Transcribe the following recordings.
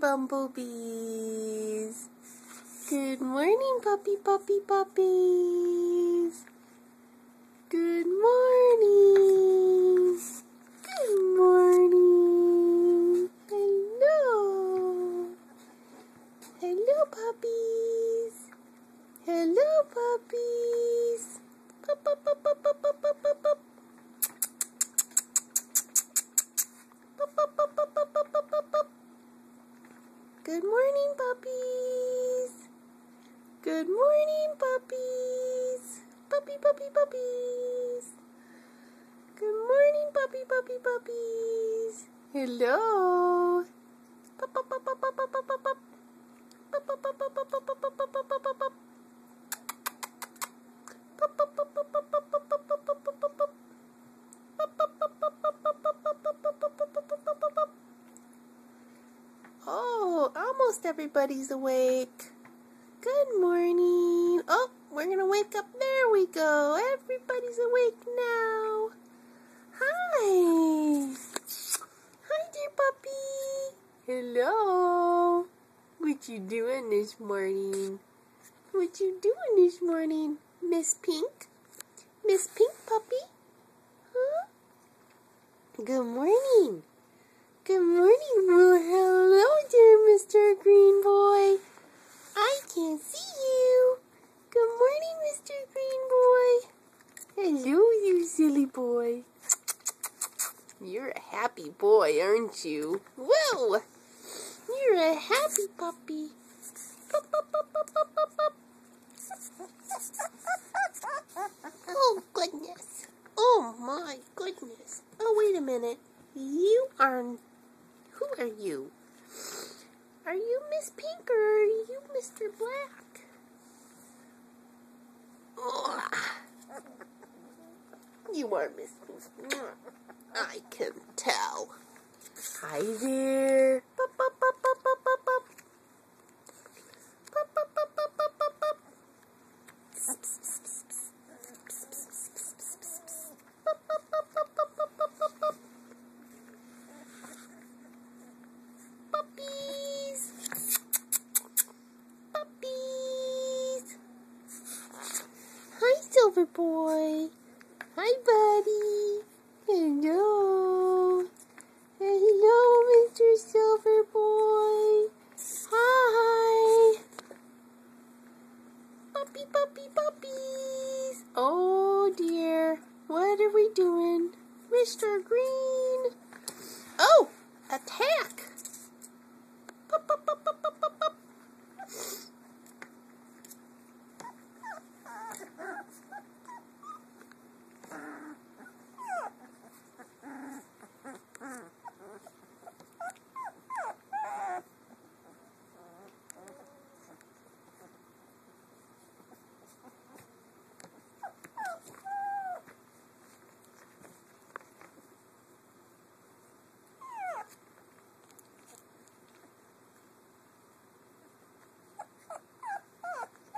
bumblebees. Good morning, puppies. Good morning. Good morning. Hello. Hello, puppies. Hello, puppies. Pup, pup, pup, pup, pup, pup, pup, pup, pup. Pup, pup, pup, pup, pup, pup, pup, pup, pup. Good morning, puppies. Good morning, puppies. Puppies. Good morning, puppies. Hello. Pup, pup, pup, pup, pup, pup, pup, pup, pup. Pup, pup, pup, pup, pup, pup, pup, pup, pup, pup, pup, pup. Pup, pup, pup, pup, pup, pup, pup, pup, pup, pup, pup, pup. Oh, almost everybody's awake. Good morning. Oh, we're going to wake up. There we go. Everybody's awake now. Hi. Hi, dear puppy. Hello. What you doing this morning? Miss Pink? Miss Pink puppy? Huh? Good morning. Good morning. Well, hello, dear Mr. Green Boy. I can't see you. Good morning, Mr. Green Boy. Hello, you silly boy. You're a happy boy, aren't you? Whoa! You're a happy puppy. Pup, pup, pup, pup, pup, pup, pup. Oh, goodness. Oh, my goodness. Oh, wait a minute. Who are you? Are you Miss Pink or are you Mr. Black? Oh, you are Miss Pink. I can tell. Hi there. Pup, pup, pup, pup, pup, pup, pup. Pup, pup, pup, pup, pup, pup, pup. Pup, pup, pup, pup, pup, pup, pup, pup, pup. Puppies. Hi, Silver Boy. Hi, buddy. Hello. Hello, Mr. Silver Boy. Hi. Puppies. Oh, dear. What are we doing? Mr. Green. Oh, attack. Pup, pup, pup, pup, pup, pup, pup.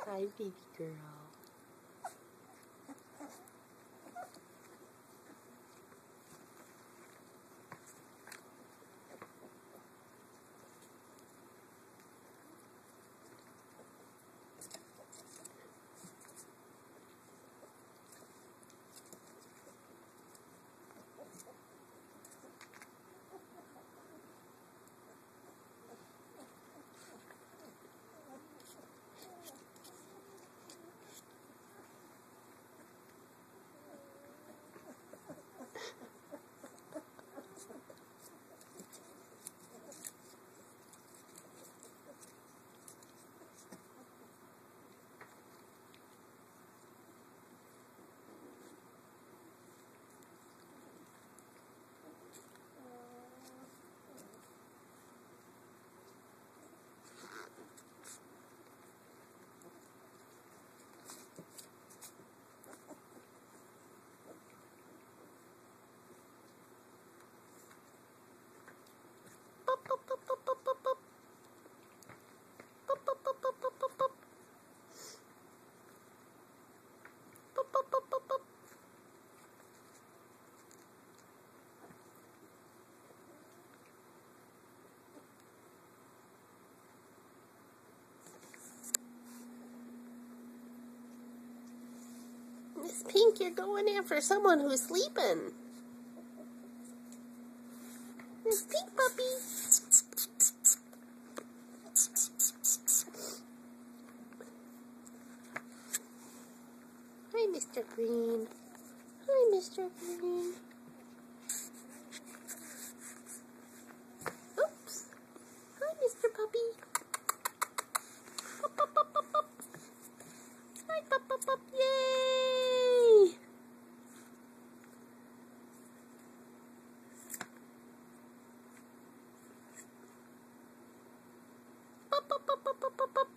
Hi, baby girl. Miss Pink, you're going after someone who's sleeping. Miss Pink puppy. Hi, Mr. Green. Hi, Mr. Green. Oops. Hi, Mr. Puppy. Pup, pup, pup, pup, pup. Hi, pup, pup, pup. Yay! Pup, pup, pup, pup, pup, pup, pup.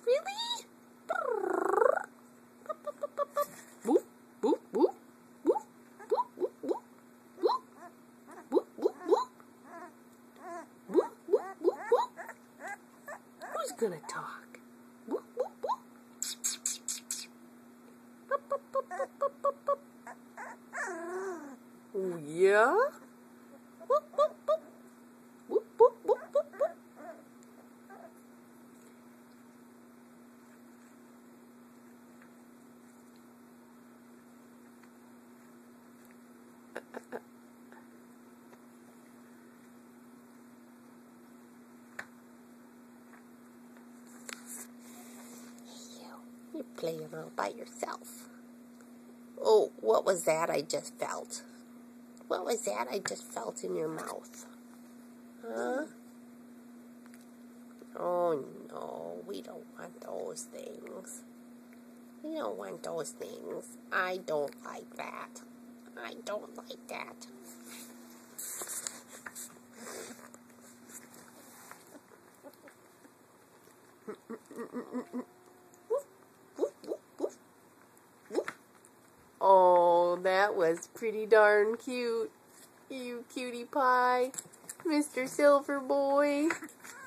Really? Pup, pup, pup, pup, pup. Boop, boop, boop. Boop, boop, boop, boop. Boop, boop, boop, boop. Boop, boop, boop, boop. Who's gonna talk? Boop, boop, boop. Boop, boop, boop, boop, boop, boop, boop. Oh, yeah? Boop, boop, boop. Boop, boop, boop, boop, boop. You're playing all by yourself. Oh, what was that I just felt? What was that I just felt in your mouth? Huh? Oh, no, we don't want those things. We don't want those things. I don't like that. I don't like that. Oh, that was pretty darn cute. You cutie pie. Mr. Silver Boy.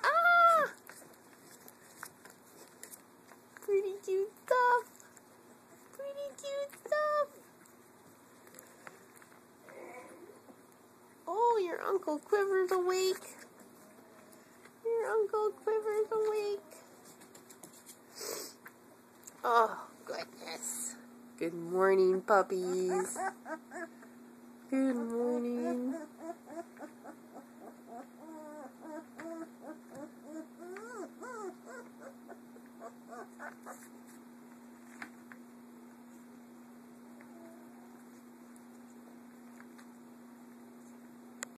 Ah! Pretty cute stuff. Pretty cute stuff. Oh, your Uncle Quiver's awake. Your Uncle Quiver's awake. Oh, goodness. Good morning, puppies. Good morning.